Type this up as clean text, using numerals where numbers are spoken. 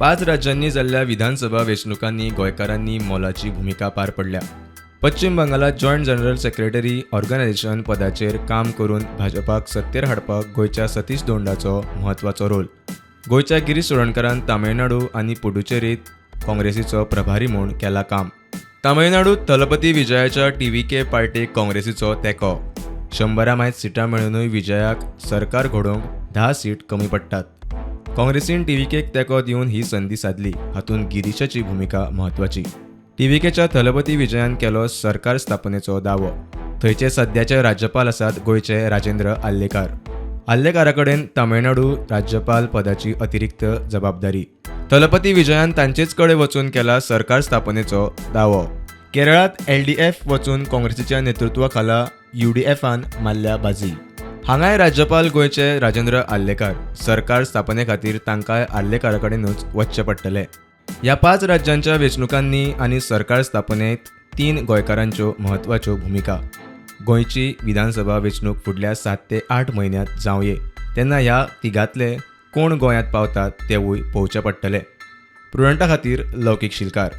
5 राज्यांनी जाल्ल्या विधानसभा वेंचणुकांनी गोंयकारांनी मोलाची भूमिका पार पडल्या. पश्चिम बंगालात जॉयंट जनरल सेक्रेटरी ऑर्गनायझेशन पदाचेर काम करून भाजपाक सत्तेर हाडपाक गोंयच्या सतीश दोंडाचो म्हत्वाचो रोल. गोंयच्या गिरीश चोडणकरान तामिळनाडू आनी पुडुचेरीत काँग्रेसीचो प्रभारी म्हूण केला काम. तामिळनाडूत थलपती विजयाच्या टीव्हीके पार्टीक काँग्रेसीचो तेंको. 100 मायज सिटां मेळूनय विजयाक सरकार घडोवंक 10 सीट कमी पडटात. काँग्रेसीन टीव्हीकेक तेंको दिवन ही संदी साधली. हातूंत गिरीशाची भूमिका म्हत्वाची. टीव्हीकेच्या थलपती विजयान केलो सरकार स्थापनेचो दावो. थंयचे सद्याचे राज्यपाल आसात गोंयचे राजेंद्र आल्लेकार. आल्लेकारा कडेन तामिळनाडू राज्यपाल पदाची अतिरिक्त जबाबदारी. थलपती विजयान तांचेच कडेन वचून केला सरकार स्थापनेचो दावो. केरळात LDF वचून काँग्रेसीच्या नेतृत्वा खाला UDFन मारल्या बाजी. हांगाय राज्यपाल गोंयचे राजेंद्र आल्लेकार. सरकार स्थापने खातीर तांकांय आल्लेकारा कडेनूच वचचें पडटलें. ह्या 5 राज्यांच्या वेंचणुकांनी आनी सरकार स्थापनेत 3 गोंयकारांच्यो म्हत्वाच्यो भूमिका. गोंयची विधानसभा वेंचणूक फुडल्या 7 ते 8 म्हयन्यांत जावं ये तेन्ना ह्या तिगांतले कोण गोंयांत पावतात तेवूय पळोवचें पडटलें. प्रुडंटा खातीर लौकीक शिलकार.